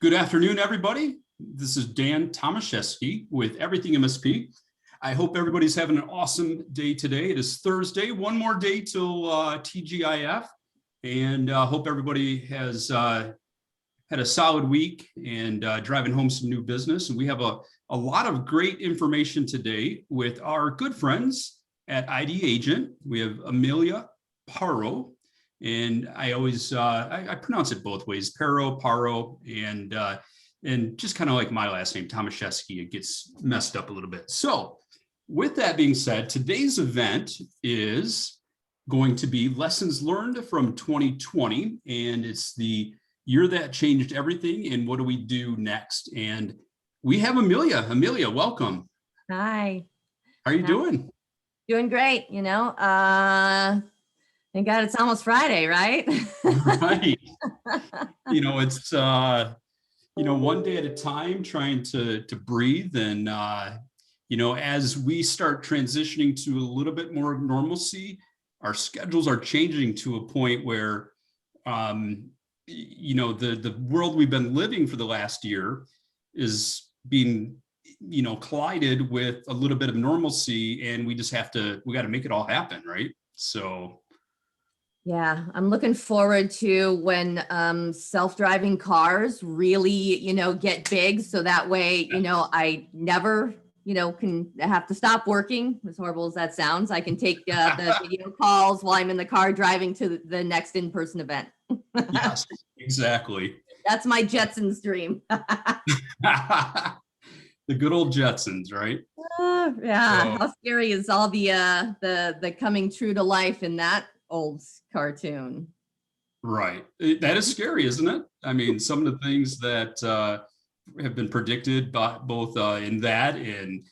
Good afternoon, everybody. This is Dan Tomaszewski with Everything MSP. I hope everybody's having an awesome day today. It is Thursday, one more day till TGIF, and hope everybody has had a solid week and driving home some new business. And we have a lot of great information today with our good friends at ID Agent. We have Amelia Paro, and I always I pronounce it both ways, Paro, and just kind of like my last name, Tomaszewski, it gets messed up a little bit. So with that being said, today's event is going to be lessons learned from 2020, and it's the year that changed everything, and what do we do next? And we have Amelia. Amelia, welcome. Hi. How are you doing? Doing great. Thank God it's almost Friday, right? Right. It's one day at a time, trying to breathe. And as we start transitioning to a little bit more normalcy, our schedules are changing to a point where the world we've been living for the last year is being collided with a little bit of normalcy, and we got to make it all happen, right? So yeah, I'm looking forward to when self-driving cars really get big, so that way I never can have to stop working, as horrible as that sounds. I can take the video calls while I'm in the car driving to the next in-person event. Yes, exactly. That's my Jetsons dream. The good old Jetsons, right? Yeah. So, how scary is all the coming true to life in that old cartoon? right. That is scary, isn't it? I mean, some of the things that have been predicted by both in that, and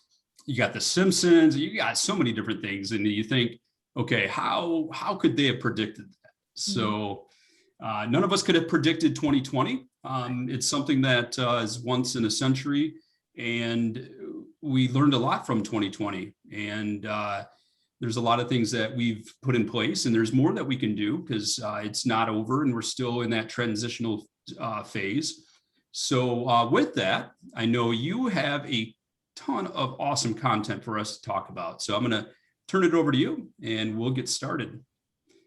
you got the Simpsons, you got so many different things, and you think, okay, how could they have predicted that? So none of us could have predicted 2020. It's something that is once in a century, and we learned a lot from 2020. And there's a lot of things that we've put in place, and there's more that we can do because it's not over, and we're still in that transitional phase. So with that, I know you have a ton of awesome content for us to talk about. So I'm going to turn it over to you, and we'll get started.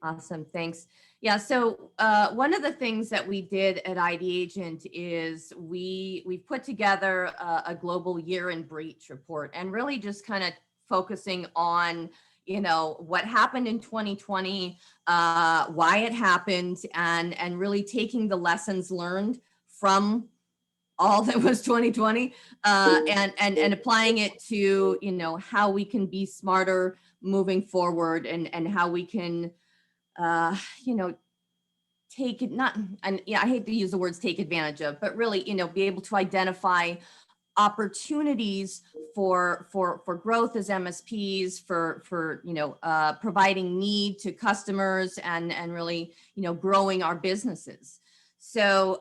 Awesome. Thanks. Yeah. So one of the things that we did at ID Agent is we put together a global year in breach report, and really just kind of focusing on, what happened in 2020, why it happened, and really taking the lessons learned from all that was 2020 and applying it to, how we can be smarter moving forward, and how we can take it, not, and yeah, I hate to use the words take advantage of, but really, be able to identify opportunities for growth as MSPs, for providing need to customers, and really, growing our businesses. So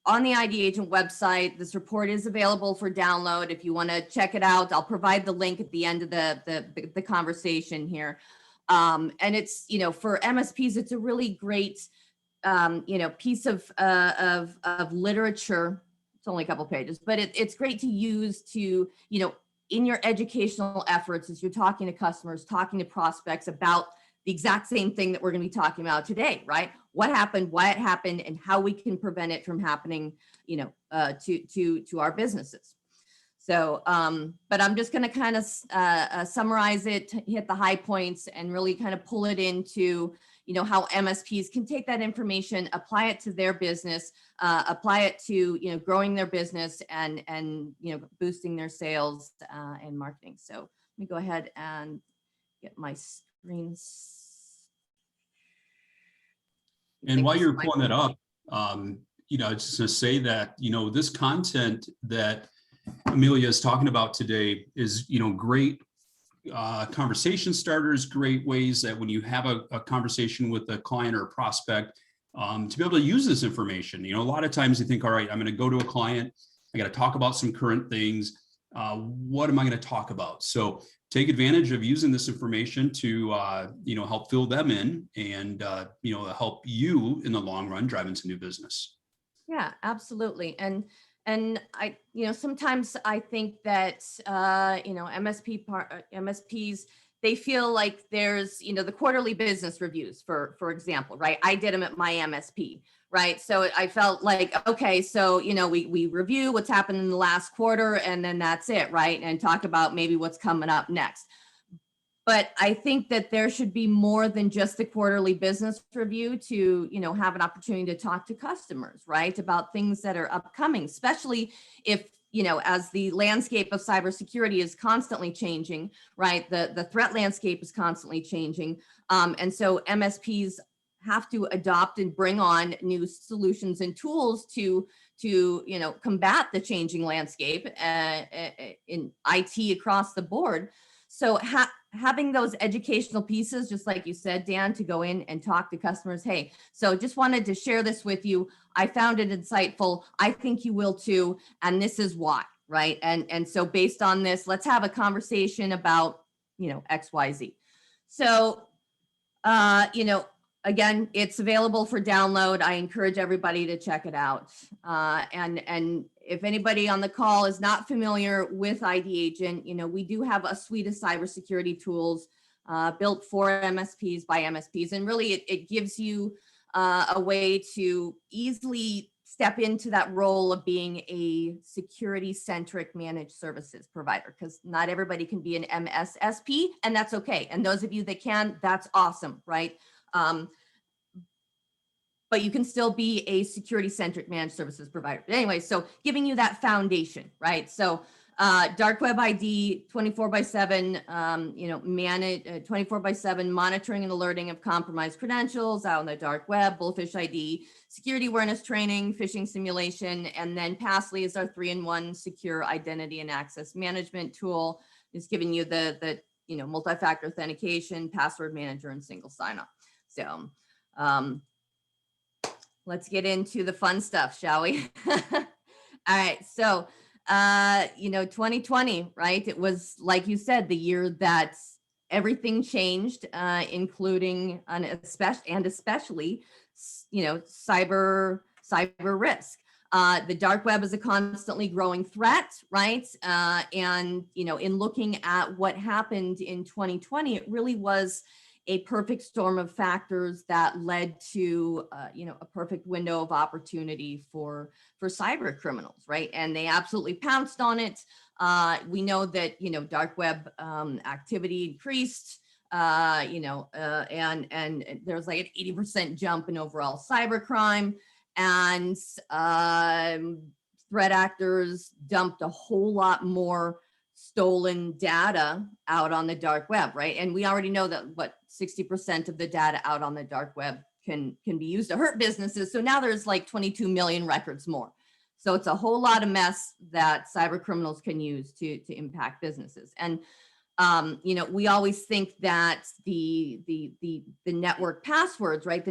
on the ID Agent website, this report is available for download. If you want to check it out, I'll provide the link at the end of the conversation here. And it's, for MSPs, it's a really great, piece of literature. It's only a couple pages, but it's great to use to, in your educational efforts, as you're talking to customers, talking to prospects about the exact same thing that we're going to be talking about today, right? What happened, why it happened, and how we can prevent it from happening, to our businesses. So, but I'm just going to kind of summarize it, hit the high points, and really kind of pull it into, how MSPs can take that information, apply it to their business, apply it to, growing their business, and boosting their sales and marketing. So let me go ahead and get my screens. And while you're pulling it up, I was just going to say that, this content that Amelia is talking about today is, great conversation starters, great ways that when you have a conversation with a client or a prospect, to be able to use this information. A lot of times you think, all right, I'm going to go to a client, I got to talk about some current things. What am I going to talk about? So take advantage of using this information to, help fill them in and, help you in the long run drive into new business. Yeah, absolutely. And I, sometimes I think that, MSPs, they feel like there's, the quarterly business reviews, for example, right? I did them at my MSP, right? So I felt like, okay, so, we review what's happened in the last quarter and then that's it, right? And talk about maybe what's coming up next. But I think that there should be more than just the quarterly business review to, have an opportunity to talk to customers, right? About things that are upcoming, especially if, as the landscape of cybersecurity is constantly changing, right? The threat landscape is constantly changing. And so MSPs have to adopt and bring on new solutions and tools to combat the changing landscape in IT across the board. So having those educational pieces, just like you said, Dan, to go in and talk to customers. Hey, so just wanted to share this with you. I found it insightful. I think you will too. And this is why, right? And so based on this, let's have a conversation about, X, Y, Z. So, again, it's available for download. I encourage everybody to check it out. And if anybody on the call is not familiar with ID Agent, we do have a suite of cybersecurity tools built for MSPs by MSPs. And really, it gives you a way to easily step into that role of being a security-centric managed services provider, because not everybody can be an MSSP, and that's okay. And those of you that can, that's awesome, right? But you can still be a security-centric managed services provider. But anyway, so giving you that foundation, right? So dark web ID, 24/7, manage 24/7 monitoring and alerting of compromised credentials out on the dark web, Bullfish ID, security awareness training, phishing simulation, and then Passly is our 3-in-1 secure identity and access management tool. It's giving you the multi-factor authentication, password manager, and single sign-on. So let's get into the fun stuff, shall we? All right. So, 2020, right? It was, like you said, the year that everything changed, including especially, cyber risk. The dark web is a constantly growing threat, right? And, in looking at what happened in 2020, it really was a perfect storm of factors that led to, a perfect window of opportunity for cyber criminals, right? And they absolutely pounced on it. We know that, dark web activity increased, and there's like an 80% jump in overall cybercrime, and threat actors dumped a whole lot more stolen data out on the dark web, right? And we already know that 60% of the data out on the dark web can be used to hurt businesses. So now there's like 22 million records more. So it's a whole lot of mess that cyber criminals can use to impact businesses. And we always think that the network passwords, right?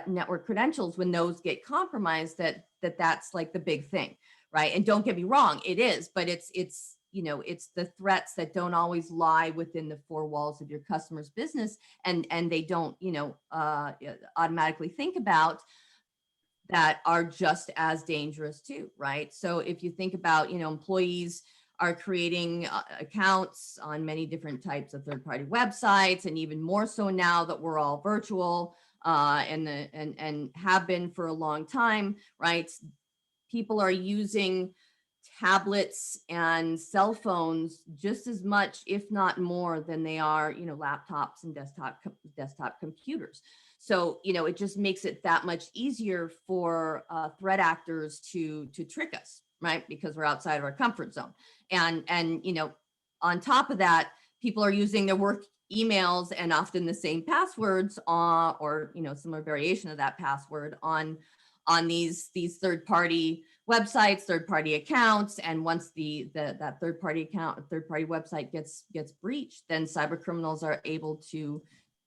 Network credentials, when those get compromised, that's like the big thing, right? And don't get me wrong, it is, but it's the threats that don't always lie within the four walls of your customer's business, and they don't, automatically think about, that are just as dangerous too, right? So if you think about, employees are creating accounts on many different types of third-party websites, and even more so now that we're all virtual, and have been for a long time, right? People are using tablets and cell phones just as much, if not more, than they are, laptops and desktop computers. So, it just makes it that much easier for threat actors to trick us, right? Because we're outside of our comfort zone. And on top of that, people are using their work emails and often the same passwords or similar variation of that password on these third-party websites, third-party accounts. And once that third-party account, third-party website gets breached, then cyber criminals are able to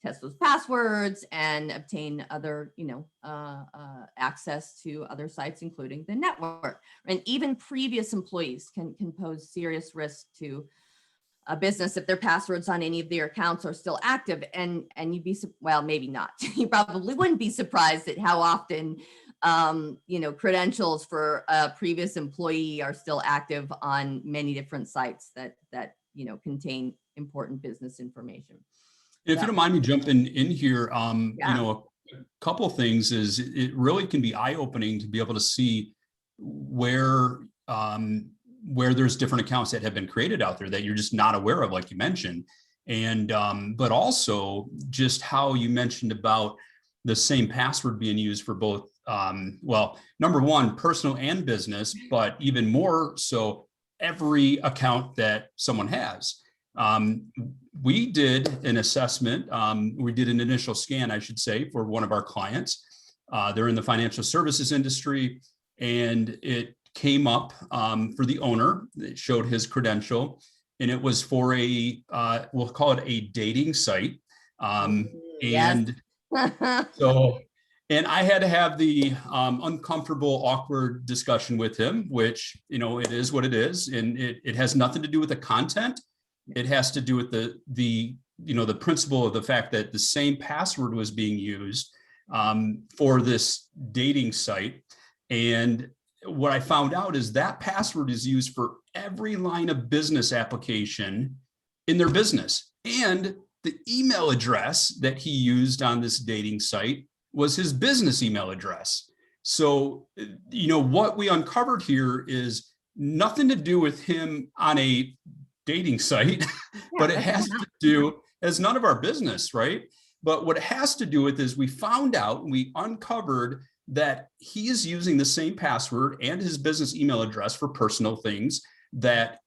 test those passwords and obtain other, access to other sites, including the network. And even previous employees can pose serious risk to a business if their passwords on any of their accounts are still active. And you'd be, well, maybe not. You probably wouldn't be surprised at how often, credentials for a previous employee are still active on many different sites that contain important business information. If you don't mind me jumping in here, Yeah. a couple things is it really can be eye-opening to be able to see where there's different accounts that have been created out there that you're just not aware of, like you mentioned. And but also just how you mentioned about the same password being used for both, well, number one, personal and business, but even more so every account that someone has. We did an assessment. We did an initial scan, I should say, for one of our clients. They're in the financial services industry, and it came up for the owner. It showed his credential, and it was for a, we'll call it a dating site. Yes. So, and I had to have the uncomfortable, awkward discussion with him, which, it is what it is. And it has nothing to do with the content. It has to do with the principle of the fact that the same password was being used for this dating site. And what I found out is that password is used for every line of business application in their business. And the email address that he used on this dating site was his business email address. So, what we uncovered here is nothing to do with him on a dating site, but it has to do, as none of our business, right? But what it has to do with is we found out, we uncovered that he is using the same password and his business email address for personal things that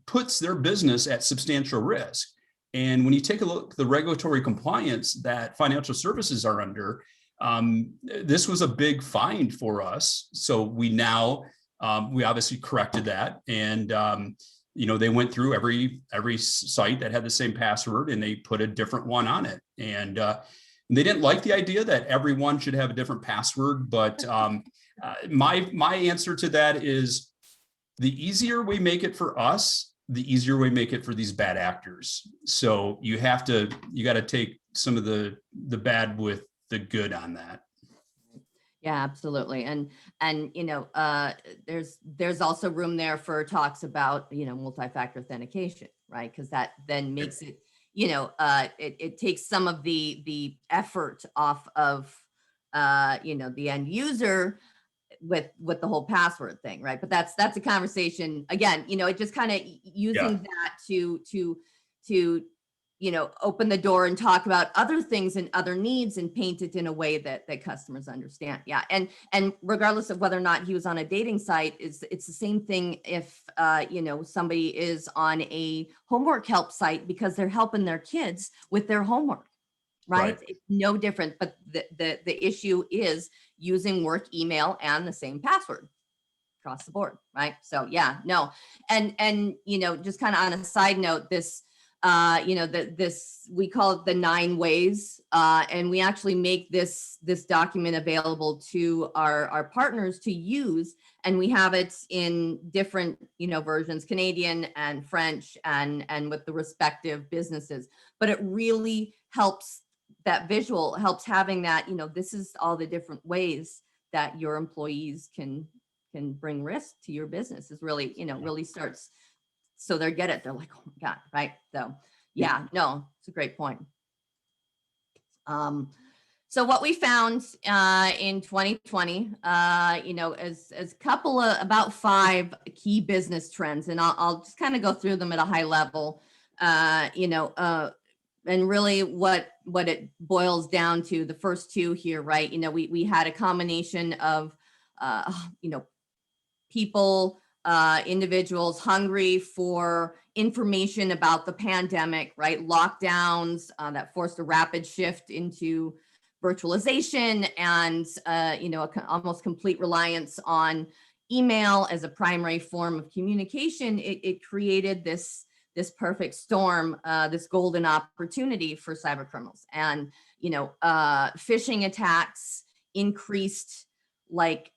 puts their business at substantial risk. And when you take a look at the regulatory compliance that financial services are under, this was a big find for us. So we now, we obviously corrected that, and they went through every site that had the same password, and they put a different one on it. And they didn't like the idea that everyone should have a different password. But my answer to that is, the easier we make it for us, the easier we make it for these bad actors. So you got to take some of the bad with the good on that. Yeah, absolutely. And there's also room there for talks about, multi-factor authentication, right? Because that then makes it, it takes some of the effort off of, the end user with the whole password thing, right? But that's a conversation again. It just kind of using that to open the door and talk about other things and other needs and paint it in a way that customers understand. Yeah. And regardless of whether or not he was on a dating site, it's the same thing if, somebody is on a homework help site because they're helping their kids with their homework, right? It's no different, but the issue is using work email and the same password across the board, right? So yeah, no. And just kind of on a side note, this, we call it the 9 ways, and we actually make this document available to our partners to use, and we have it in different versions, Canadian and French, and with the respective businesses. But it really helps, that visual helps having that, this is all the different ways that your employees can bring risk to your business, is really, really starts. So they get it. They're like, oh my God, right? So yeah, no, it's a great point. So what we found in 2020, as a couple of about 5 key business trends, and I'll just kind of go through them at a high level, and really what it boils down to, the first 2 here, right? We had a combination of, people, individuals hungry for information about the pandemic, right? Lockdowns that forced a rapid shift into virtualization and, almost complete reliance on email as a primary form of communication. It created this this perfect storm, this golden opportunity for cyber criminals. And, phishing attacks increased like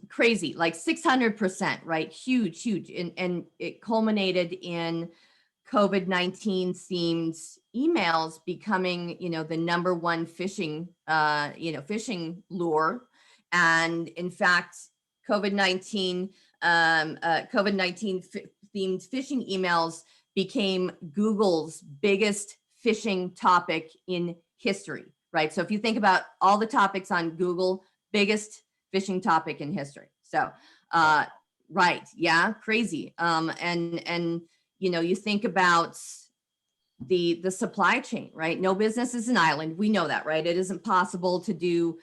crazy, like 600%, right? Huge, huge. And it culminated in COVID-19 themed emails becoming, the number one phishing, phishing lure. And in fact, COVID-19 themed phishing emails became Google's biggest phishing topic in history, right? So if you think about all the topics on Google, biggest phishing topic in history. So, right, yeah, crazy. And you think about the supply chain, right? No business is an island. We know that, right? It isn't possible to do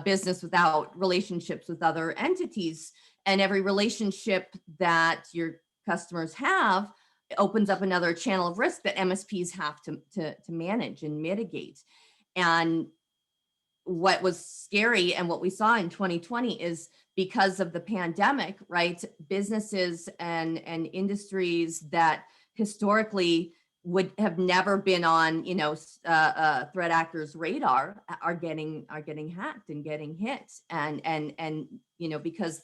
business without relationships with other entities. And every relationship that your customers have opens up another channel of risk that MSPs have to manage and mitigate. And what was scary and what we saw in 2020 is because of the pandemic, right? Businesses and industries that historically would have never been on, threat actors' radar are getting hacked and getting hit, and because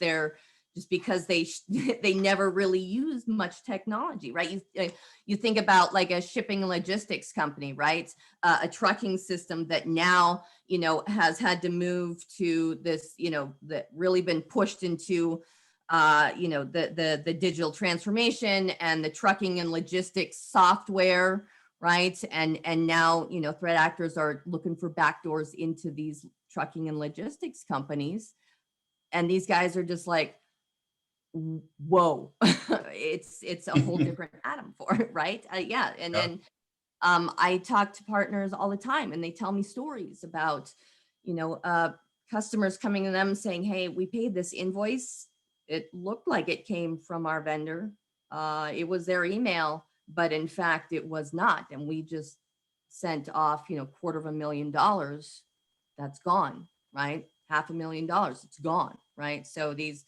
they never really used much technology, right? You think about like a shipping and logistics company, right? A trucking system that now has had to move to this, that really been pushed into the digital transformation and the trucking and logistics software, right? And now, threat actors are looking for backdoors into these trucking and logistics companies. And these guys are just like, whoa, it's a whole different atom for it, right? Yeah. And then I talk to partners all the time and they tell me stories about, customers coming to them saying, hey, we paid this invoice. It looked like it came from our vendor. It was their email, but in fact it was not. And we just sent off, $250,000. That's gone, right? $500,000, it's gone, right? So these,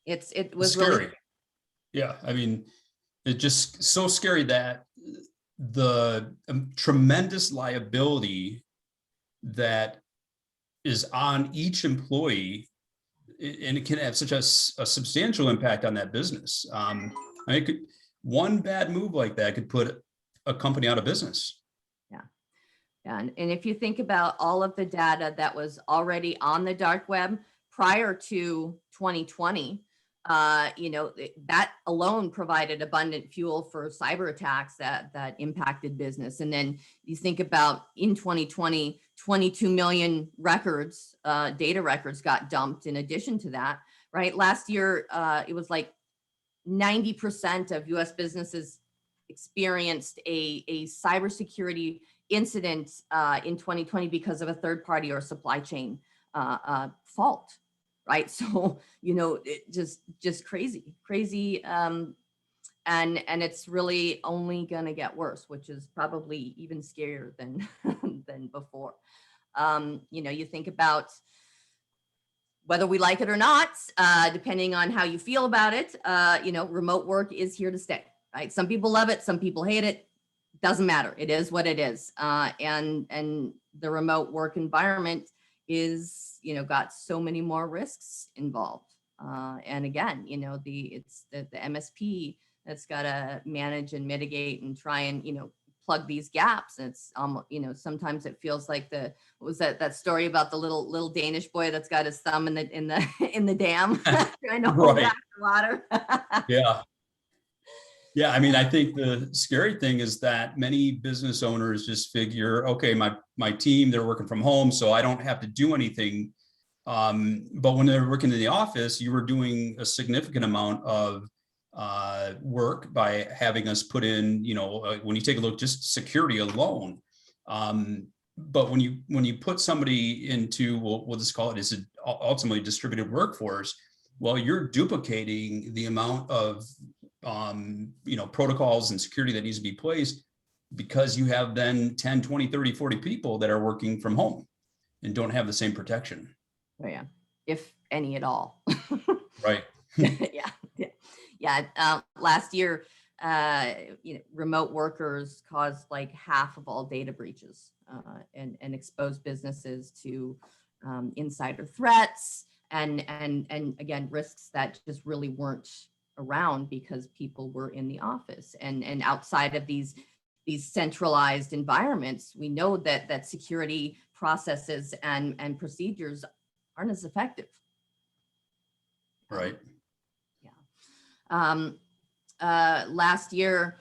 it was scary. really, yeah. I mean, it's just so scary that the tremendous liability that is on each employee, and it can have such a substantial impact on that business. One bad move like that could put a company out of business. Yeah, and if you think about all of the data that was already on the dark web prior to 2020, that alone provided abundant fuel for cyber attacks that impacted business. And then you think about in 2020, 22 million records, data records got dumped in addition to that, right? Last year, it was like 90% of US businesses experienced a cybersecurity incident in 2020 because of a third party or supply chain fault, right? So, it just crazy. And it's really only going to get worse, which is probably even scarier than than before. You think about whether we like it or not, depending on how you feel about it, remote work is here to stay, right? Some people love it, some people hate it. Doesn't matter. It is what it is. And the remote work environment is, got so many more risks involved. And again, it's the MSP that's got to manage and mitigate and try and, plug these gaps. And it's sometimes it feels like what was that story about the little Danish boy that's got his thumb in the dam trying to hold back the water. Yeah. Yeah, I mean, I think the scary thing is that many business owners just figure, okay, my team, they're working from home, so I don't have to do anything. But when they're working in the office, you were doing a significant amount of work by having us put in, when you take a look, just security alone. But when you put somebody into, we'll just call it, is it ultimately distributed workforce? Well, you're duplicating the amount of protocols and security that needs to be placed, because you have then 10, 20, 30, 40 people that are working from home and don't have the same protection. Oh yeah, if any at all. Right. Yeah. Last year, remote workers caused like half of all data breaches and exposed businesses to insider threats and again, risks that just really weren't around because people were in the office and outside of these centralized environments. We know that security processes and procedures aren't as effective. Right. Last year,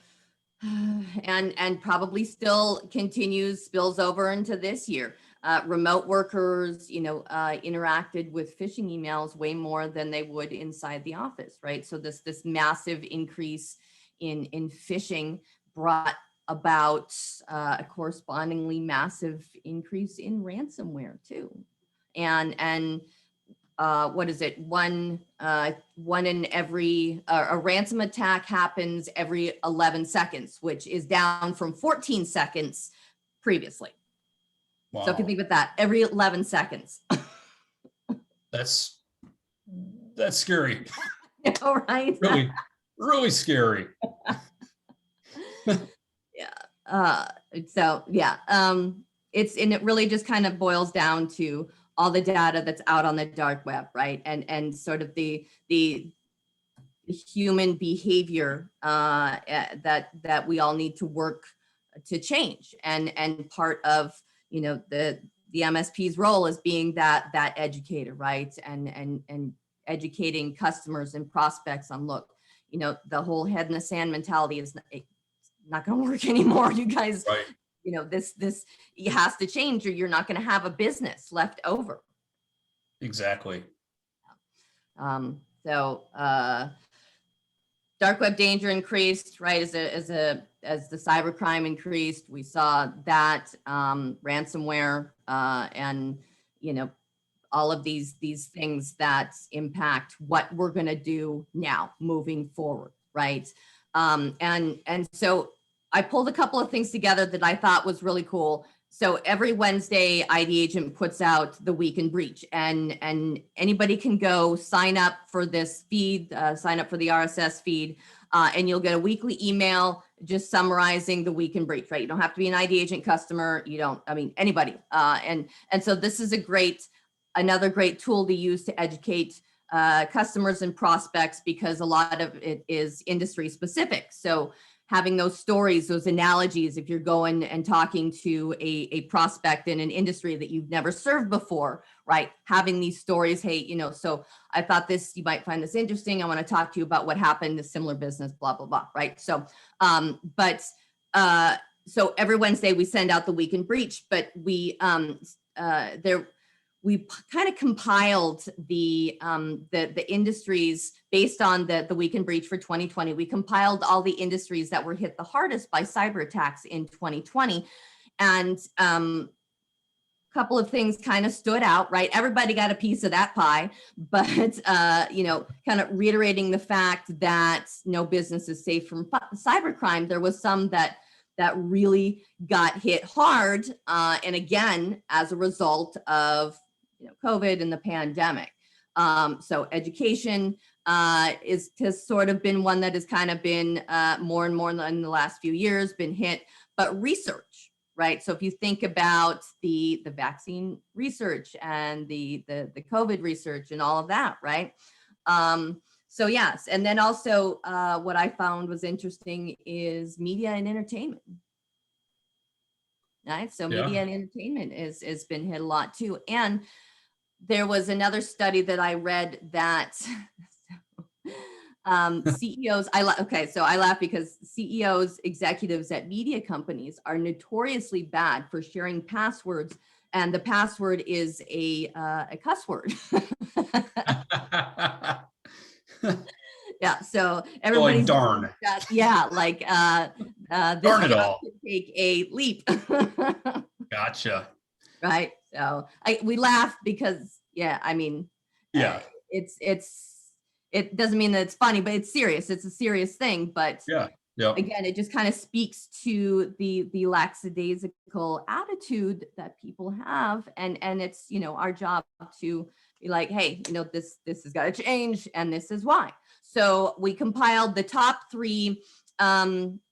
and probably still continues, spills over into this year. Remote workers, interacted with phishing emails way more than they would inside the office, right? So this massive increase in phishing brought about a correspondingly massive increase in ransomware too. And what is it? One in every, a ransom attack happens every 11 seconds, which is down from 14 seconds previously. Wow. So if you think about that, every 11 seconds. That's scary. Right? Really scary. It really just kind of boils down to all the data that's out on the dark web, right? And sort of the human behavior that we all need to work to change. And part of, the MSP's role is being that educator, right? And educating customers and prospects on, look, the whole head in the sand mentality is not going to work anymore. You guys, right. This it has to change or you're not going to have a business left over. Exactly. Dark web danger increased, right? As the cybercrime increased, we saw that ransomware and all of these things that impact what we're going to do now moving forward, right? And so I pulled a couple of things together that I thought was really cool. So every Wednesday, ID Agent puts out the Week in Breach, and anybody can go sign up for this feed, sign up for the RSS feed, and you'll get a weekly email just summarizing the Week in Breach, right? You don't have to be an ID Agent customer. Anybody. And so this is another great tool to use to educate customers and prospects, because a lot of it is industry specific. So having those stories, those analogies, if you're going and talking to a prospect in an industry that you've never served before, right? Having these stories, hey, so I thought you might find this interesting. I want to talk to you about what happened in a similar business, blah, blah, blah, right? So, so every Wednesday we send out the Week in Breach, but we kind of compiled the industries based on the Week in Breach for 2020. We compiled all the industries that were hit the hardest by cyber attacks in 2020. And a couple of things kind of stood out, right? Everybody got a piece of that pie, but, kind of reiterating the fact that no business is safe from cybercrime. There was some that really got hit hard. And again, as a result of COVID and the pandemic. So education has sort of been one that has kind of been more and more in the last few years been hit, but research, right? So if you think about the vaccine research and the COVID research and all of that, right? So yes, and then also what I found was interesting is media and entertainment. Right, so media and entertainment has been hit a lot too, and there was another study that I read that CEOs, I laugh because CEOs, executives at media companies are notoriously bad for sharing passwords, and the password is a cuss word. Yeah, so everybody's like darn. This darn it all. could take a leap. Gotcha. Right. So we laugh because, it doesn't mean that it's funny, but it's serious. It's a serious thing. But again, it just kind of speaks to the lackadaisical attitude that people have. And it's, our job to be like, hey, this has got to change. And this is why. So we compiled the top 3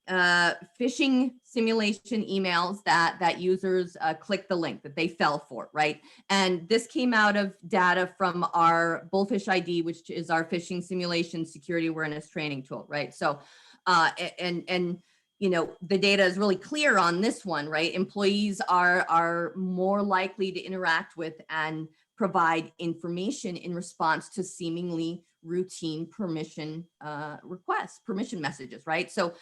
phishing simulation emails that users clicked the link that they fell for, right? And this came out of data from our Bullfish ID, which is our phishing simulation security awareness training tool, right? So, and you know, the data is really clear on this one, right? Employees are more likely to interact with and provide information in response to seemingly routine permission requests, permission messages, right? So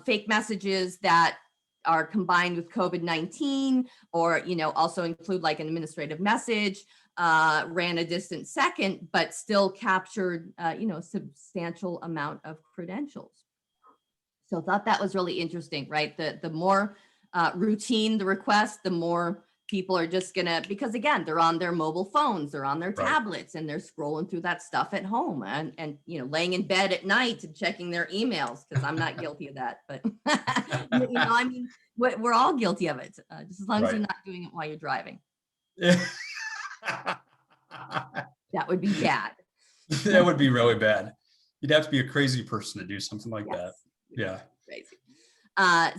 fake messages that are combined with COVID-19, or, you know, also include like an administrative message, ran a distant second, but still captured, you know, a substantial amount of credentials. So I thought that was really interesting, right? The more routine the request, the more people are just gonna, because again, they're on their mobile phones, they're on their tablets, and they're scrolling through that stuff at home, and you know, laying in bed at night and checking their emails, because I'm not guilty of that, but you know, I mean, we're all guilty of it, just as long as you're not doing it while you're driving. That would be bad. That would be really bad. You'd have to be a crazy person to do something like that. Yeah. Crazy.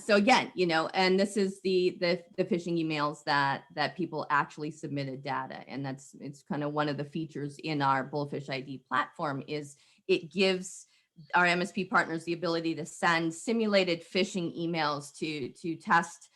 So again, you know, and this is the phishing emails that people actually submitted data, and it's kind of one of the features in our Bullfish ID platform is it gives our MSP partners the ability to send simulated phishing emails to test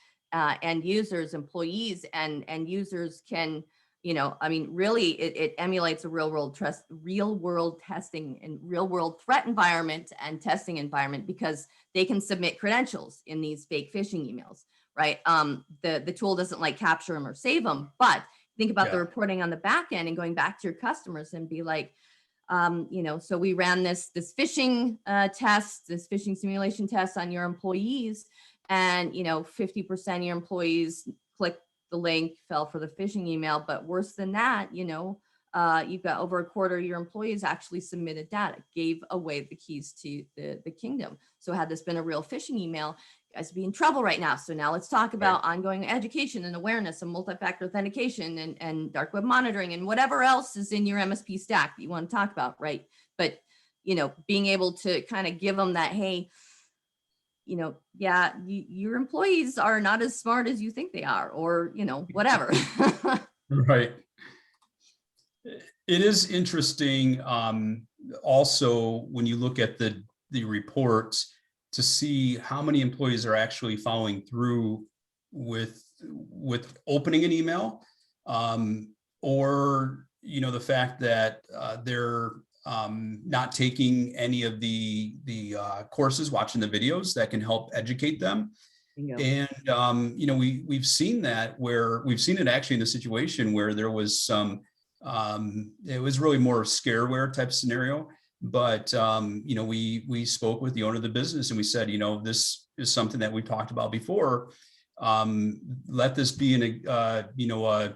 end users, employees, and users can, you know, I mean, really, it emulates a real world testing and real world threat environment and testing environment, because they can submit credentials in these fake phishing emails, right? The tool doesn't like capture them or save them, but think about the reporting on the back end and going back to your customers and be like, you know, so we ran this phishing test, this phishing simulation test on your employees, and, you know, 50% of your employees clicked the link, fell for the phishing email. But worse than that, you know, you've got over a quarter of your employees actually submitted data, gave away the keys to the kingdom. So had this been a real phishing email, you guys would be in trouble right now. So now let's talk about ongoing education and awareness and multi-factor authentication and dark web monitoring and whatever else is in your MSP stack that you want to talk about, right? But, you know, being able to kind of give them that, hey, you know, your employees are not as smart as you think they are, or, you know, whatever. Right. It is interesting also when you look at the reports to see how many employees are actually following through with opening an email, or, you know, the fact that they're not taking any of the courses, watching the videos that can help educate them. And, you know, we've seen that, where we've seen it actually in a situation where there was some, it was really more scareware type scenario. But, you know, we spoke with the owner of the business and we said, you know, this is something that we talked about before. Let this be you know,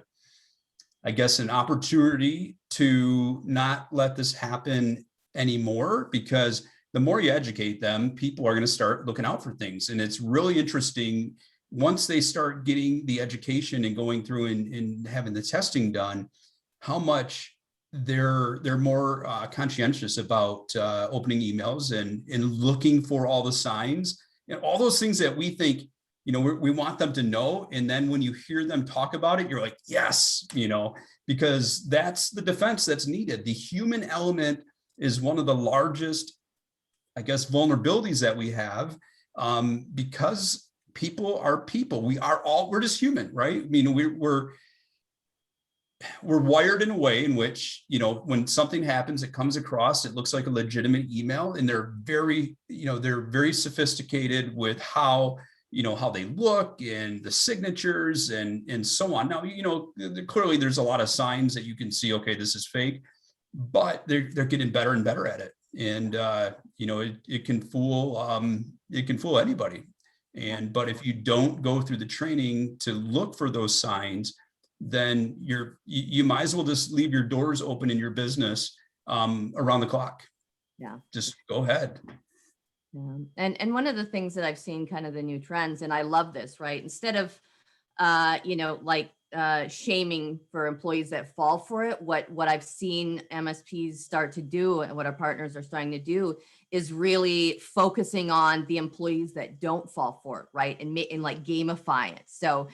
I guess an opportunity to not let this happen anymore, because the more you educate them, people are going to start looking out for things. And it's really interesting once they start getting the education and going through and having the testing done, how much they're more conscientious about opening emails and looking for all the signs and all those things that we think, you know, we want them to know. And then when you hear them talk about it, you're like, yes, you know, because that's the defense that's needed. The human element is one of the largest, I guess, vulnerabilities that we have, because people are people. We're just human, right? I mean, we're wired in a way in which, you know, when something happens, it comes across, it looks like a legitimate email, and they're very, you know, they're very sophisticated with how, you know, how they look and the signatures and so on. Now, you know, clearly there's a lot of signs that you can see, okay, this is fake, but they're getting better and better at it. And, you know, it can fool anybody. But if you don't go through the training to look for those signs, then you might as well just leave your doors open in your business around the clock. Yeah. Just go ahead. Yeah. And one of the things that I've seen, kind of the new trends, and I love this, right? Instead of like shaming for employees that fall for it. What I've seen MSPs start to do and what our partners are starting to do is really focusing on the employees that don't fall for it, right? And like gamify it. So,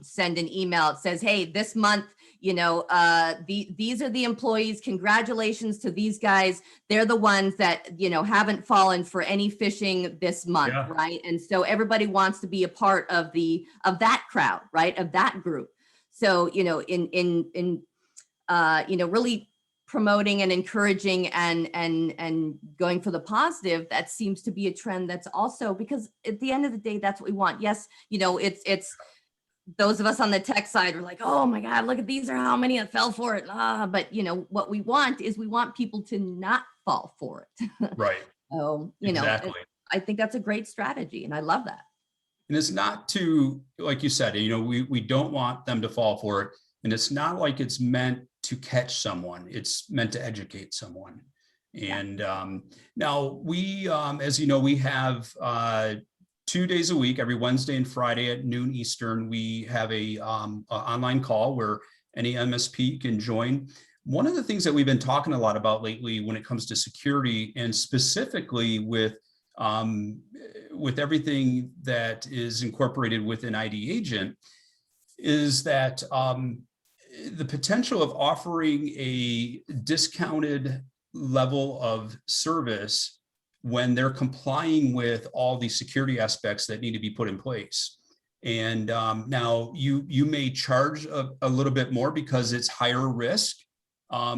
send an email. It says, hey, this month, these are the employees. Congratulations to these guys. They're the ones that, haven't fallen for any phishing this month, Yeah. right? And so everybody wants to be a part of that crowd, right? Of that group. So, really promoting and encouraging and going for the positive, that seems to be a trend that's also, because at the end of the day, that's what we want. Yes, it's those of us on the tech side are like, oh my God, look at these are how many that fell for it. But what we want is we want people to not fall for it. Right. So, Exactly. I think that's a great strategy and I love that. And it's not to, like you said, we don't want them to fall for it. And it's not like it's meant to catch someone. It's meant to educate someone. And now we, as you know, we have 2 days a week, every Wednesday and Friday at noon Eastern, we have a online call where any MSP can join. One of the things that we've been talking a lot about lately when it comes to security, and specifically with everything that is incorporated within ID Agent, is that the potential of offering a discounted level of service when they're complying with all the security aspects that need to be put in place. And now you may charge a little bit more because it's higher risk. So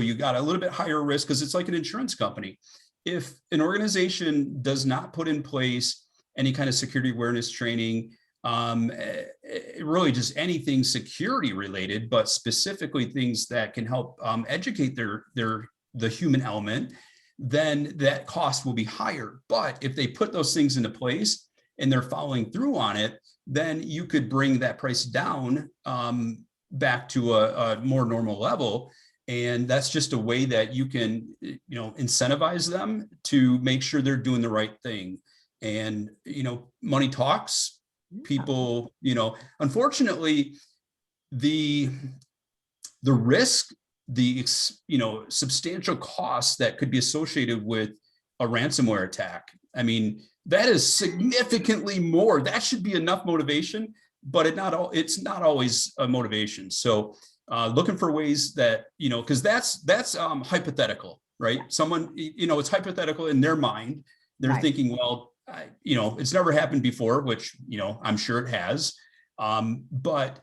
you got a little bit higher risk because it's like an insurance company. If an organization does not put in place any kind of security awareness training, really just anything security related, but specifically things that can help educate the human element, then that cost will be higher. But if they put those things into place and they're following through on it, then you could bring that price down back to a more normal level. And that's just a way that you can, incentivize them to make sure they're doing the right thing. And, money talks. People, unfortunately, the risk, the substantial costs that could be associated with a ransomware attack, I mean, that is significantly more. That should be enough motivation, but it's not always a motivation. So looking for ways that, because that's hypothetical, right? Someone, it's hypothetical in their mind. They're thinking, well, it's never happened before, which, I'm sure it has. But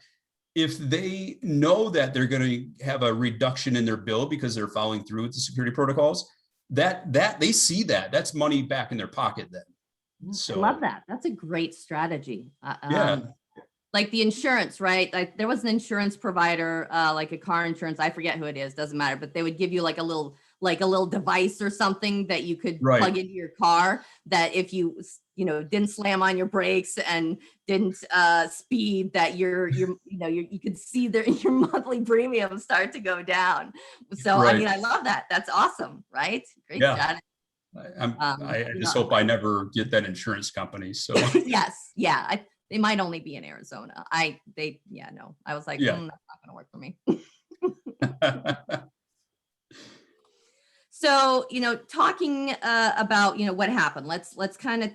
if they know that they're going to have a reduction in their bill because they're following through with the security protocols, that they see that's money back in their pocket then. So I love that. That's a great strategy. Yeah. Like the insurance, right? Like there was an insurance provider, like a car insurance. I forget who it is, doesn't matter, but they would give you like a little device or something that you could plug into your car, that if you didn't slam on your brakes and didn't speed, that you could see your monthly premium start to go down. So I mean, I love that. That's awesome, right? Great strategy. I just hope I never get that insurance company. So yes, yeah. They might only be in Arizona. I was like, that's not going to work for me. So, talking about, what happened, let's kind of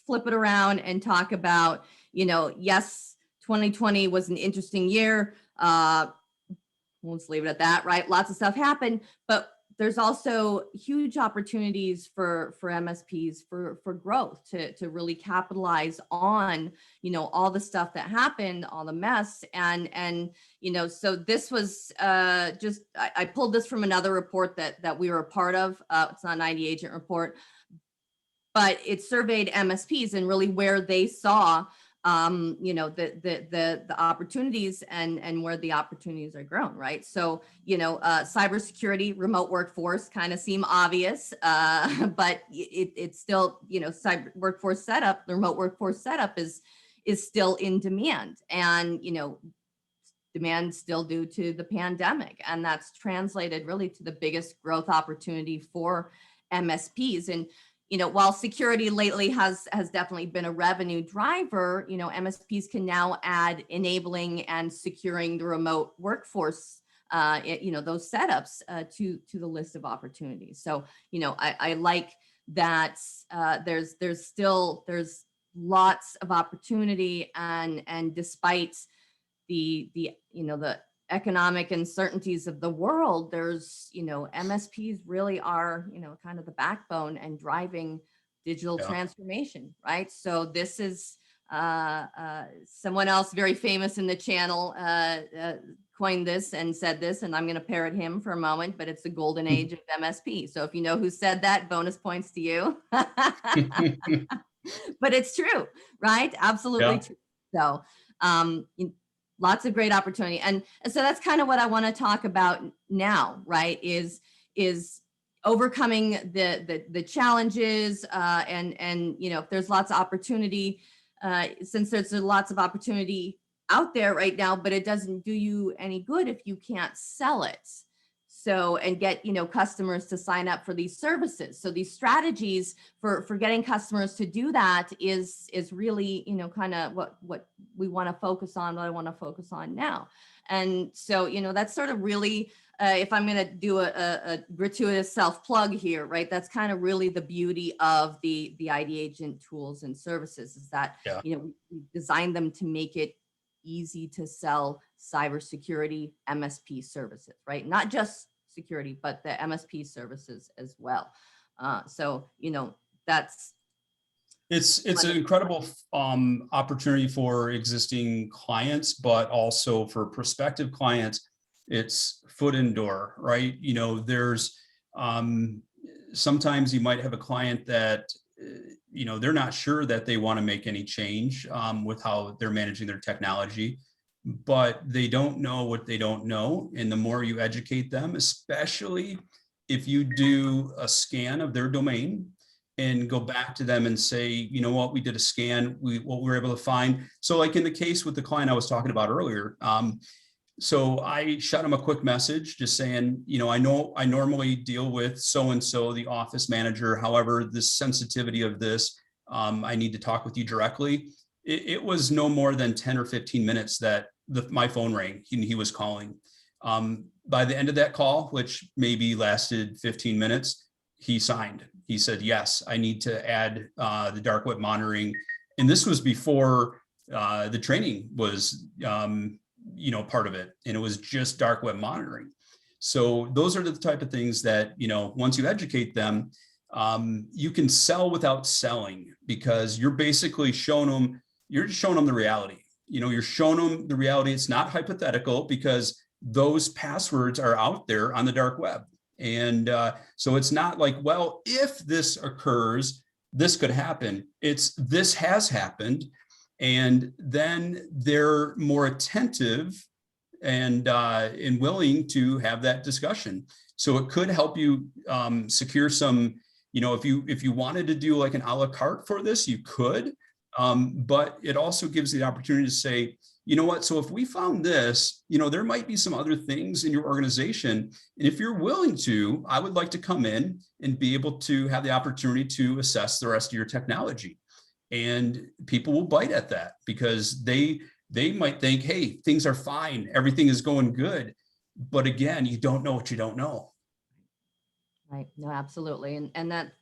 flip it around and talk about, yes, 2020 was an interesting year. Let's leave it at that, right? Lots of stuff happened, but there's also huge opportunities for MSPs for growth, to really capitalize on, all the stuff that happened, all the mess. And so this was I pulled this from another report that we were a part of. It's not an ID Agent report, but it surveyed MSPs and really where they saw the opportunities and where the opportunities are grown, right? So, cybersecurity, remote workforce kind of seem obvious, but it's still, cyber workforce setup, the remote workforce setup is still in demand, and, demand still due to the pandemic. And that's translated really to the biggest growth opportunity for MSPs. And, while security lately has definitely been a revenue driver, MSPs can now add enabling and securing the remote workforce, those setups to the list of opportunities. So, I like that there's lots of opportunity, and despite the economic uncertainties of the world, there's, MSPs really are, kind of the backbone and driving digital transformation, right? So this is someone else very famous in the channel coined this and said this, and I'm going to parrot him for a moment, but it's the golden age of MSP. So if you know who said that, bonus points to you. But it's true, right? Absolutely true. So lots of great opportunity. And so that's kind of what I want to talk about now, right? Is overcoming the challenges and if there's lots of opportunity, since there's lots of opportunity out there right now, but it doesn't do you any good if you can't sell it. So, and get, customers to sign up for these services. So these strategies for getting customers to do that is really, kind of what we want to focus on, what I want to focus on now. And so, that's sort of really, if I'm going to do a gratuitous self-plug here, right, that's kind of really the beauty of the ID Agent tools and services, is that, we designed them to make it easy to sell cybersecurity MSP services, right? Not just security, but the MSP services as well. So, that's it's an incredible opportunity for existing clients, but also for prospective clients. It's foot in door, right? There's sometimes you might have a client that they're not sure that they want to make any change with how they're managing their technology, but they don't know what they don't know. And the more you educate them, especially if you do a scan of their domain and go back to them and say, you know what, we did a scan, what we were able to find. So like in the case with the client I was talking about earlier, so I shot him a quick message just saying, I know I normally deal with so-and-so, the office manager. However, the sensitivity of this, I need to talk with you directly. It was no more than 10 or 15 minutes that my phone rang. He was calling. By the end of that call, which maybe lasted 15 minutes, he signed. He said, yes, I need to add the dark web monitoring. And this was before the training was part of it. And it was just dark web monitoring. So those are the type of things that, once you educate them, you can sell without selling, because you're basically showing them the reality. You're showing them the reality. It's not hypothetical, because those passwords are out there on the dark web. And so it's not like, well, if this occurs, this could happen. It's this has happened. And then they're more attentive and willing to have that discussion. So it could help you secure some, if you wanted to do like an a la carte for this, you could, but it also gives the opportunity to say, you know what, so if we found this, there might be some other things in your organization. And if you're willing to, I would like to come in and be able to have the opportunity to assess the rest of your technology. And people will bite at that, because they might think, hey, things are fine, everything is going good. But again, you don't know what you don't know. Right. No, absolutely. And that,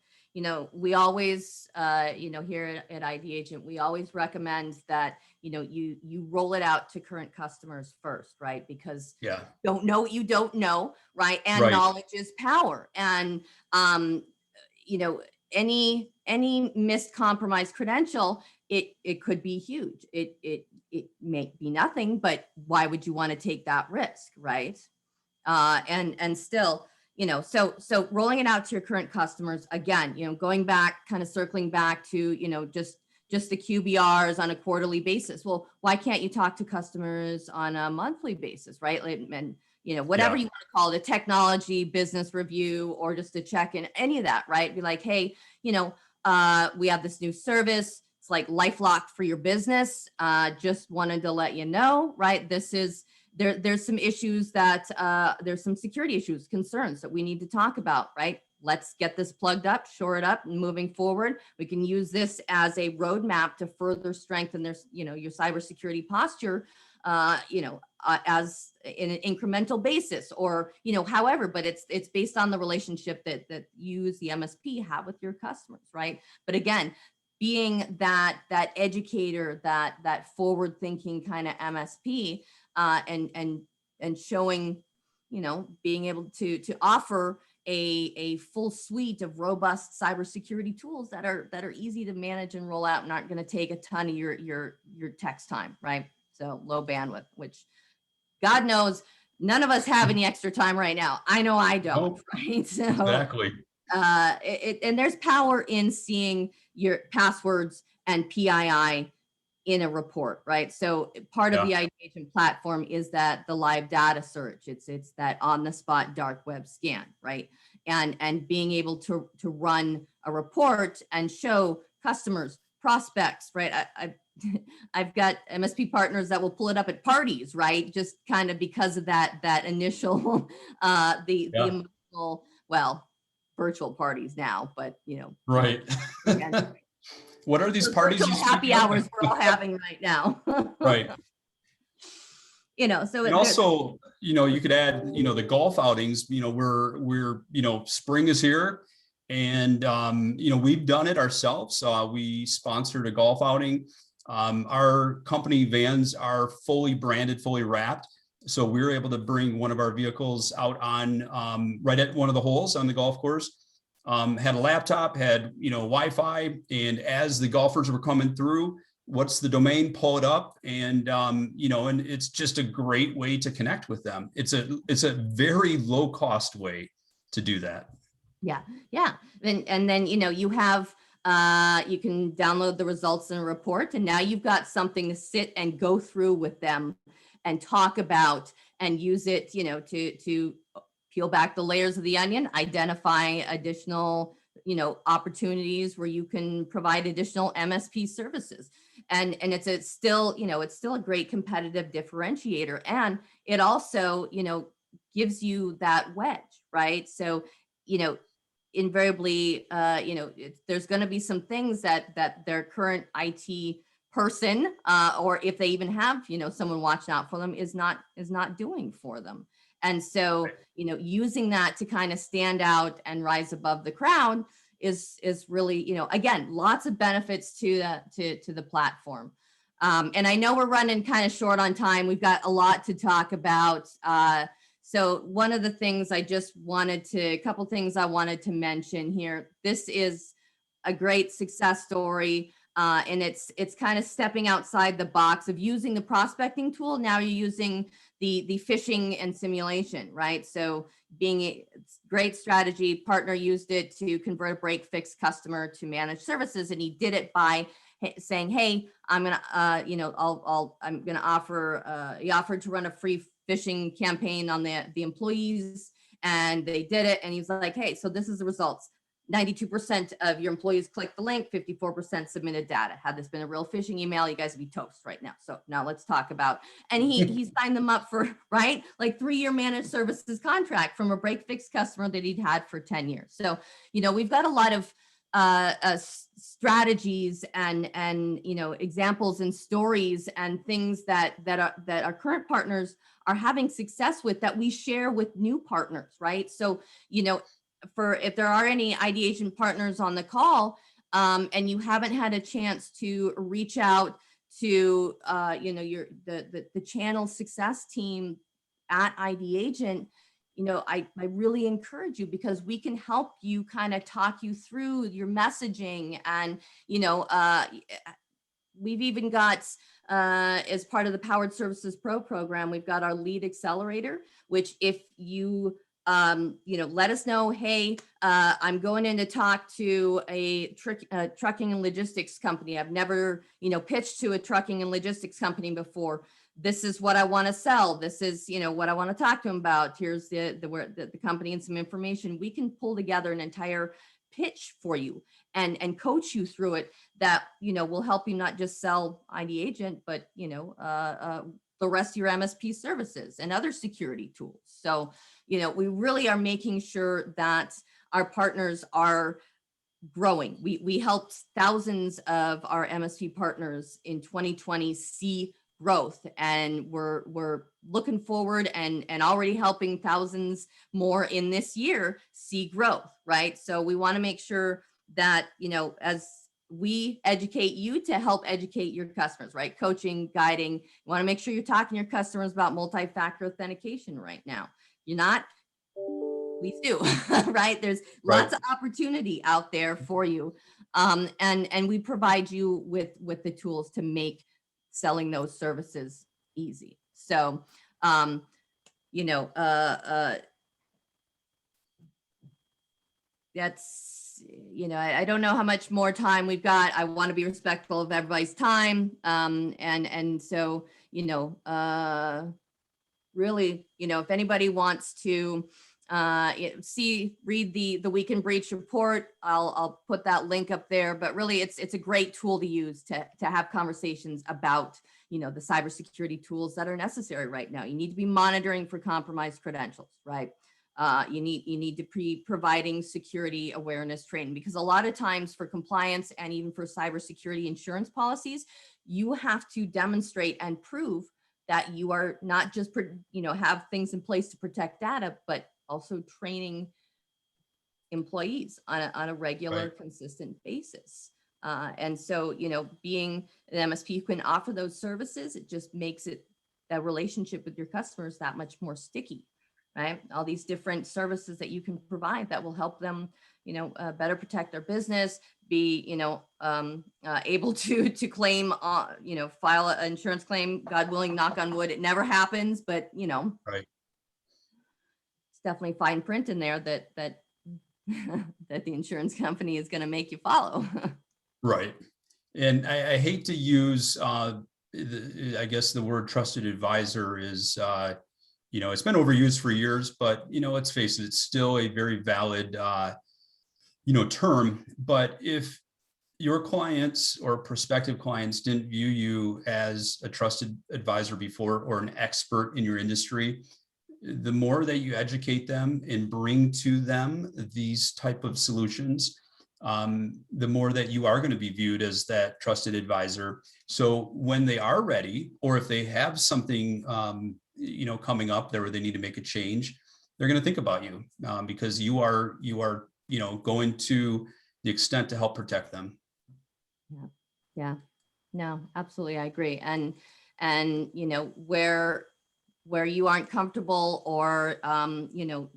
we always, here at ID Agent, we always recommend that, you roll it out to current customers first, right? Because don't know what you don't know, right? And knowledge is power. And, any missed compromised credential, it could be huge. It may be nothing, but why would you want to take that risk, right? And still, so rolling it out to your current customers, again, going back, kind of circling back to, just the QBRs on a quarterly basis. Well, why can't you talk to customers on a monthly basis, right? And, whatever you want to call it, a technology business review, or just a check-in, any of that, right? Be like, hey, we have this new service. It's like LifeLock for your business. Just wanted to let you know, right? This is, there's some issues that, there's some security issues, concerns that we need to talk about, right? let's get this plugged up, shore it up, and moving forward, we can use this as a roadmap to further strengthen their, your cybersecurity posture, as in an incremental basis, or, however, but it's based on the relationship that you as the MSP have with your customers, right? But again, being that educator, that forward thinking kind of MSP, and showing, being able to offer a full suite of robust cybersecurity tools that are easy to manage and roll out and aren't going to take a ton of your text time, right? So low bandwidth, which God knows none of us have any extra time right now. I know I don't, right? So exactly. And there's power in seeing your passwords and PII in a report, right? So part of the ideation platform is that the live data search. It's that on the spot dark web scan, right? And being able to run a report and show customers, prospects, right? I've got MSP partners that will pull it up at parties, right? Just kind of because of that initial the emotional, well, virtual parties now, but right. Again, what are these parties you happy hours we're all having right now? Right. So and also, you could add, the golf outings, we're spring is here, and we've done it ourselves. We sponsored a golf outing. Our company vans are fully branded, fully wrapped. So we were able to bring one of our vehicles out on right at one of the holes on the golf course. Had a laptop, had Wi-Fi, and as the golfers were coming through, what's the domain, pull it up, and and it's just a great way to connect with them. It's a very low cost way to do that. Yeah. And then you have you can download the results in a report, and now you've got something to sit and go through with them and talk about and use it, to peel back the layers of the onion, identify additional, opportunities where you can provide additional MSP services. And it's still a great competitive differentiator. And it also, gives you that wedge, right? So, invariably, there's going to be some things that their current IT person, or if they even have, someone watching out for them, is not doing for them. And so, using that to kind of stand out and rise above the crowd is really, again, lots of benefits to the platform. And I know we're running kind of short on time. We've got a lot to talk about. So one of the things a couple things I wanted to mention here. This is a great success story. And it's kind of stepping outside the box of using the prospecting tool. Now you're using the phishing and simulation, right? So it's great strategy. Partner used it to convert a break fix customer to managed services, and he did it by saying, "Hey, I'm gonna, I'm gonna offer." He offered to run a free phishing campaign on the employees, and they did it. And he was like, "Hey, so this is the results. 92% of your employees clicked the link, 54% submitted data. Had this been a real phishing email, you guys would be toast right now." So now let's talk about, and he signed them up for, right, like 3-year managed services contract from a break fix customer that he'd had for 10 years. So, we've got a lot of strategies and examples and stories and things that our current partners are having success with that we share with new partners, right? So, if there are any ideation partners on the call, and you haven't had a chance to reach out to the channel success team at Ideagent, I really encourage you, because we can help you kind of talk you through your messaging. And we've even got, as part of the Powered Services Pro program, we've got our lead accelerator, which if you let us know, hey, I'm going in to talk to a trucking and logistics company. I've never, pitched to a trucking and logistics company before. This is what I want to sell. This is, what I want to talk to them about. Here's the company and some information. We can pull together an entire pitch for you and coach you through it that, will help you not just sell Ideagent, but, the rest of your MSP services and other security tools. So, we really are making sure that our partners are growing. We helped thousands of our MSP partners in 2020 see growth, and we're looking forward and already helping thousands more in this year see growth, right? So we want to make sure that, you know, as we educate you to help educate your customers, right? Coaching, guiding. You want to make sure you're talking to your customers about multi-factor authentication right now. You're not, please do, right? There's lots of opportunity out there for you. And we provide you with the tools to make selling those services easy. So, you know, that's, you know, I don't know how much more time we've got. I want to be respectful of everybody's time. And so, you know, really, you know, if anybody wants to read the Week in Breach report, I'll put that link up there. But really, it's a great tool to use to have conversations about, you know, the cybersecurity tools that are necessary right now. You need to be monitoring for compromised credentials, right? You need to be providing security awareness training, because a lot of times for compliance and even for cybersecurity insurance policies, you have to demonstrate and prove that you are not just, you know, have things in place to protect data, but also training employees on a regular, consistent basis. And so, you know, being an MSP who can offer those services, it just makes it, that relationship with your customers, that much more sticky, right? All these different services that you can provide that will help them, you know, better protect their business, be, you know, able to claim, you know, file an insurance claim, God willing, knock on wood, it never happens, but, you know, it's definitely fine print in there that that the insurance company is going to make you follow. Right. And I hate to use, I guess the word trusted advisor is, you know, it's been overused for years, but, you know, let's face it, it's still a very valid, you know, term. But if your clients or prospective clients didn't view you as a trusted advisor before or an expert in your industry, the more that you educate them and bring to them these type of solutions, the more that you are going to be viewed as that trusted advisor. So when they are ready, or if they have something, you know, coming up there where they need to make a change, they're going to think about you, because you are, you know, going to the extent to help protect them. Yeah, no, absolutely. I agree. And, you know, where you aren't comfortable or, you know,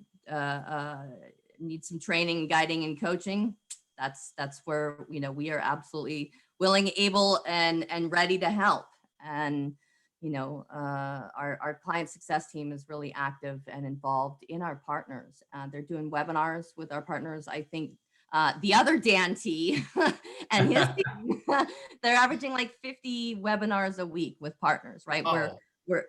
need some training, guiding and coaching, that's where, you know, we are absolutely willing, able, and ready to help. And, you know, our client success team is really active and involved in our partners. They're doing webinars with our partners. I think the other Dan T and his team, they're averaging like 50 webinars a week with partners, right?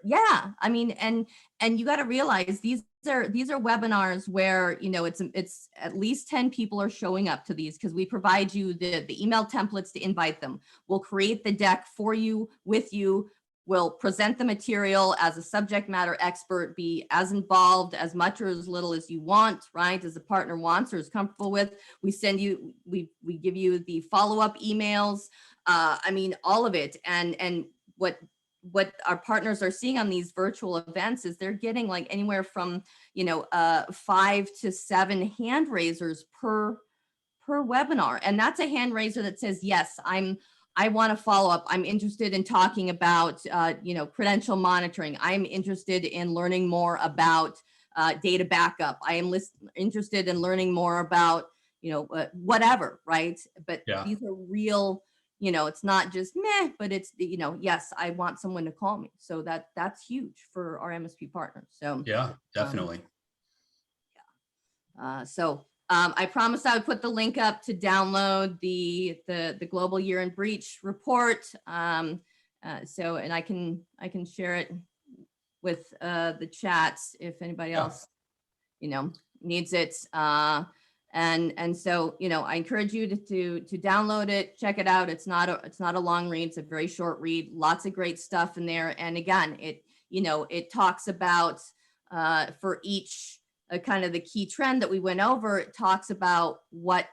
Yeah, I mean, and you got to realize these are webinars where, you know, it's at least 10 people are showing up to these, because we provide you the email templates to invite them. We'll create the deck for you, with you. We'll present the material as a subject matter expert, be as involved as much or as little as you want, right? As a partner wants or is comfortable with. We send you, we give you the follow-up emails. I mean, all of it. And what our partners are seeing on these virtual events is they're getting like anywhere from, you know, 5 to 7 hand raisers per webinar. And that's a hand raiser that says, yes, I want to follow up. I'm interested in talking about, you know, credential monitoring. I'm interested in learning more about data backup. I am interested in learning more about, you know, whatever, right? But these are real, you know, it's not just meh, but it's, you know, yes, I want someone to call me. So that's huge for our MSP partners. So yeah, definitely. I promised I would put the link up to download the Global Year in Breach report. And I can share it with the chats if anybody else, you know, needs it. And so, you know, I encourage you to download it, check it out. It's not a long read. It's a very short read, lots of great stuff in there. And again, it, you know, it talks about for each kind of the key trend that we went over, it talks about what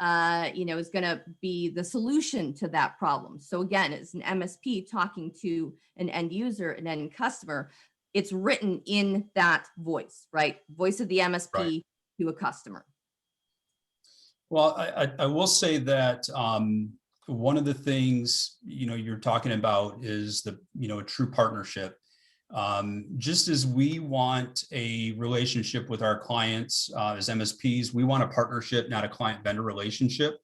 is going to be the solution to that problem. So again, as an MSP talking to an end user, an end customer, it's written in that voice, right? Voice of the MSP Right. to a customer. Well, I will say that one of the things, you're talking about is the, a true partnership. Just as we want a relationship with our clients as MSPs, we want a partnership, not a client-vendor relationship,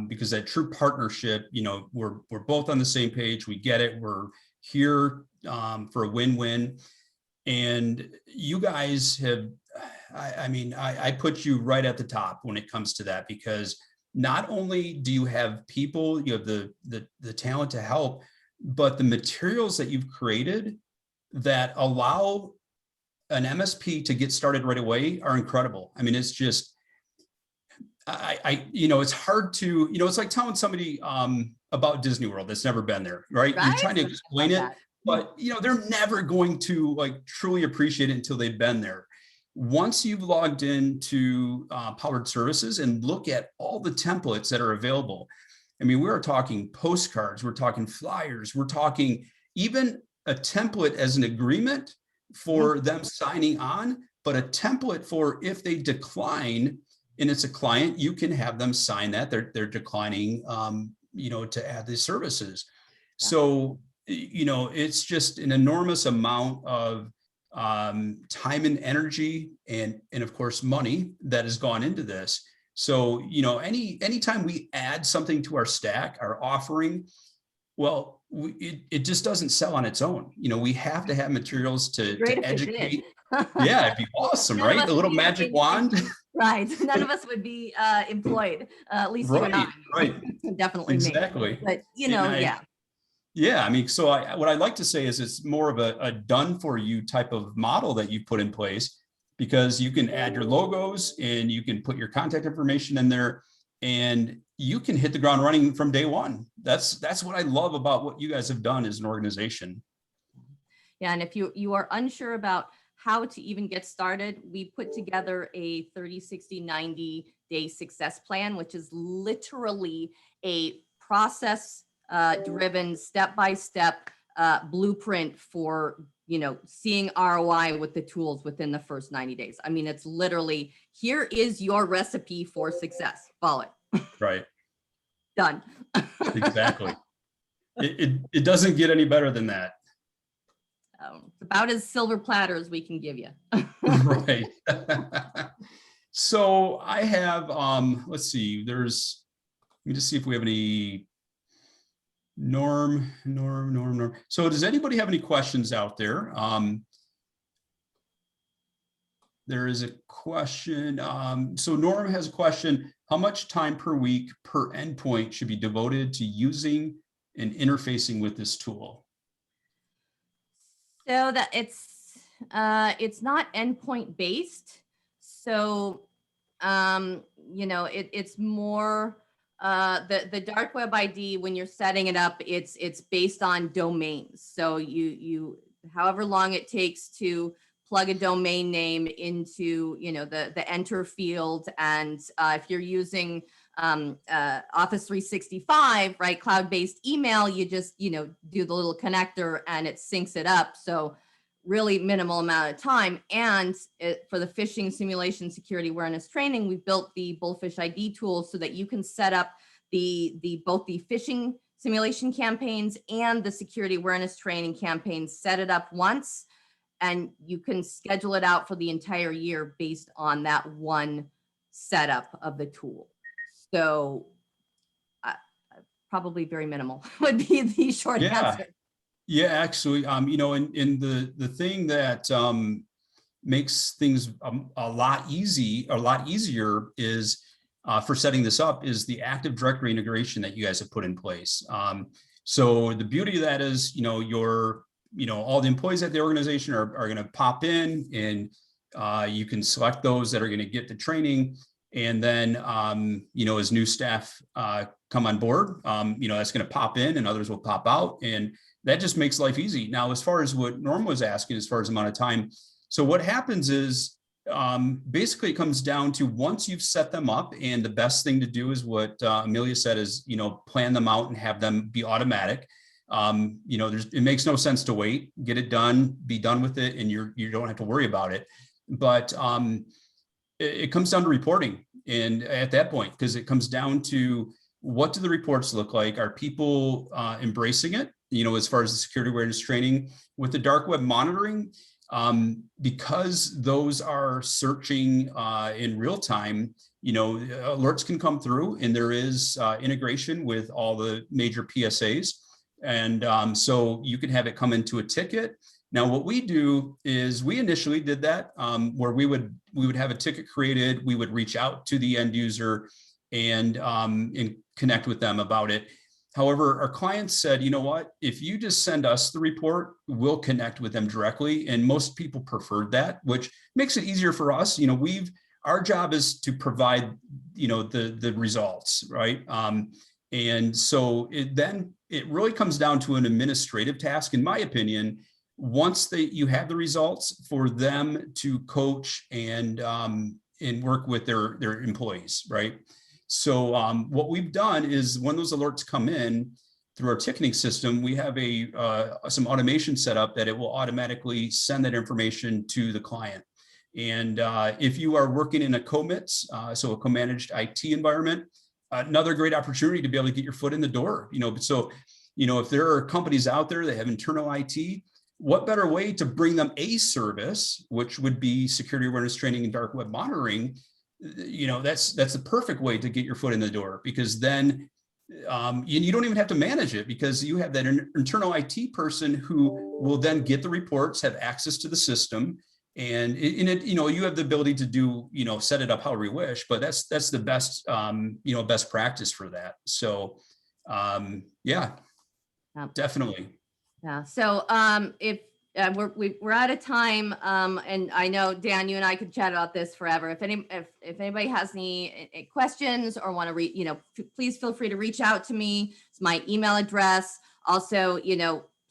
because that true partnership, we're both on the same page. We get it. We're here for a win-win. And you guys have, I put you right at the top when it comes to that, because not only do you have people, you have the talent to help, but the materials that you've created that allow an MSP to get started right away are incredible. I mean, it's just, it's hard to, it's like telling somebody about Disney World that's never been there, right? You're trying to explain it, but they're never going to truly appreciate it until they've been there. Once you've logged into Powered Services and look at all the templates that are available, I mean, we're talking postcards, we're talking flyers, we're talking even a template as an agreement for them signing on, but a template for if they decline and it's a client, you can have them sign that they're declining, to add these services. Yeah. So, it's just an enormous amount of time and energy and of course money that has gone into this. So, anytime we add something to our stack, our offering, well, it just doesn't sell on its own. We have to have materials to educate. Yeah, it'd be awesome, right? A little magic wand. Right. None of us would be employed, at least right, you and I. Right. Definitely exactly. Me. But, yeah. Yeah, I mean, so what I like to say is it's more of a done for you type of model that you put in place, because you can add your logos and you can put your contact information in there and you can hit the ground running from day one. That's what I love about what you guys have done as an organization. Yeah, and if you are unsure about how to even get started, we put together a 30, 60, 90-day success plan, which is literally a process driven step-by-step blueprint for seeing ROI with the tools within the first 90 days. I mean, it's literally, here is your recipe for success. Follow it. Right. Done. Exactly. It doesn't get any better than that. It's about as silver platter as we can give you. Right. So I have, let's see, let me just see if we have any Norm. So does anybody have any questions out there? There is a question. So Norm has a question. How much time per week per endpoint should be devoted to using and interfacing with this tool? So that it's not endpoint based. So, it's more the dark web ID, when you're setting it up, it's based on domains. So you however long it takes to plug a domain name into the enter field, and if you're using Office 365, right, cloud-based email, you just do the little connector and it syncs it up. So really minimal amount of time. And for the phishing simulation security awareness training, we built the Bullfish ID tool so that you can set up both the phishing simulation campaigns and the security awareness training campaigns. Set it up once, and you can schedule it out for the entire year based on that one setup of the tool. So probably very minimal would be the short answer. Yeah, actually, and the thing that makes things a lot easier is for setting this up is the Active Directory integration that you guys have put in place. So the beauty of that is, all the employees at the organization are going to pop in, and you can select those that are going to get the training. And then, as new staff come on board, that's going to pop in and others will pop out. And that just makes life easy. Now, as far as what Norm was asking, as far as amount of time. So what happens is basically it comes down to once you've set them up, and the best thing to do is what Amelia said is, plan them out and have them be automatic. It makes no sense to wait, get it done, be done with it, and you don't have to worry about it. But it comes down to reporting. And at that point, because it comes down to what do the reports look like? Are people embracing it? As far as the security awareness training with the dark web monitoring, because those are searching in real time, alerts can come through, and there is integration with all the major PSAs. And so you can have it come into a ticket. Now, what we do is we initially did that where we would have a ticket created. We would reach out to the end user and connect with them about it. However, our clients said, you know what, if you just send us the report, we'll connect with them directly. And most people preferred that, which makes it easier for us. Our job is to provide, the results, right? And so it really comes down to an administrative task, in my opinion. Once you have the results, for them to coach and work with their employees, right? So what we've done is when those alerts come in through our ticketing system, we have some automation set up that it will automatically send that information to the client. And if you are working in a COMITS, so a co-managed IT environment, another great opportunity to be able to get your foot in the door. So if there are companies out there that have internal IT, what better way to bring them a service, which would be security awareness training and dark web monitoring? That's the perfect way to get your foot in the door, because then you don't even have to manage it, because you have that internal IT person who will then get the reports, have access to the system, and you have the ability to do, set it up however you wish, but that's the best, best practice for that. So, yeah, definitely. Yeah. So if we're out of time, and I know, Dan, you and I could chat about this forever. If anybody has any questions or want to please feel free to reach out to me. It's my email address. Also,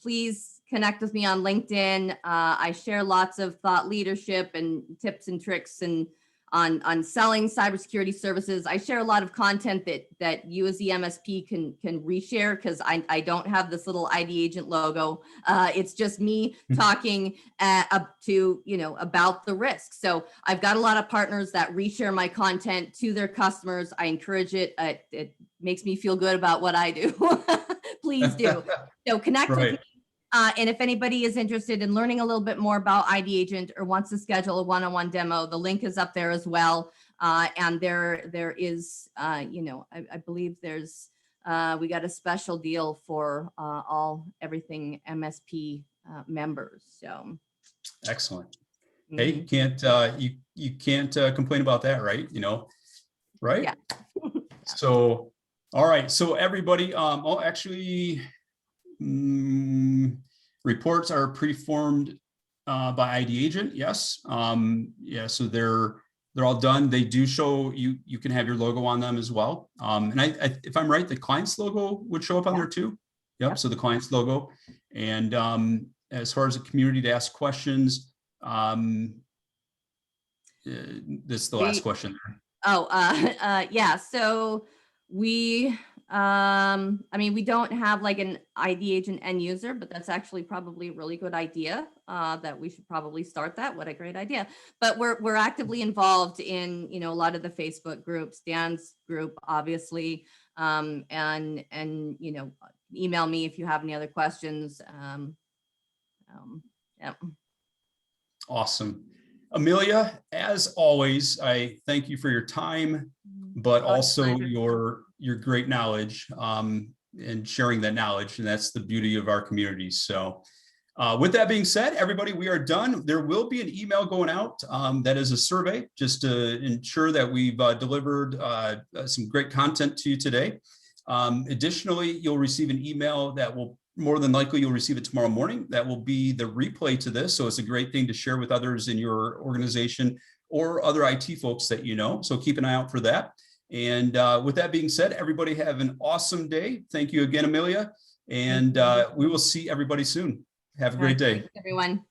please connect with me on LinkedIn. I share lots of thought leadership and tips and tricks and on selling cybersecurity services. I share a lot of content that you as the MSP can reshare, because I don't have this little ID agent logo. It's just me talking up to, about the risk. So I've got a lot of partners that reshare my content to their customers. I encourage it. It makes me feel good about what I do. Please do. So connect with me. And if anybody is interested in learning a little bit more about ID Agent or wants to schedule a one-on-one demo, the link is up there as well. And there is, I believe there's, we got a special deal for everything MSP members. So excellent. Hey, you can't complain about that, right? Right? Yeah. So, all right. So everybody, reports are preformed by ID Agent. Yes. So they're all done. They do show you can have your logo on them as well. And if I'm right, the client's logo would show up on there too. Yep. So the client's logo. And as far as the community to ask questions, this is the last question. Yeah. So we don't have like an ID agent end user, but that's actually probably a really good idea, that we should probably start that. What a great idea. But we're actively involved in, a lot of the Facebook groups, Dan's group, obviously, and email me if you have any other questions. Yeah. Awesome. Amelia, as always, I thank you for your time, but also your great knowledge and sharing that knowledge. And that's the beauty of our community. So with that being said, everybody, we are done. There will be an email going out that is a survey, just to ensure that we've delivered some great content to you today. Additionally, you'll receive an email that will more than likely you'll receive it tomorrow morning. That will be the replay to this. So it's a great thing to share with others in your organization or other IT folks that you know. So keep an eye out for that. And with that being said, everybody have an awesome day. Thank you again, Amelia. And we will see everybody soon. Have a great day. Thanks, everyone.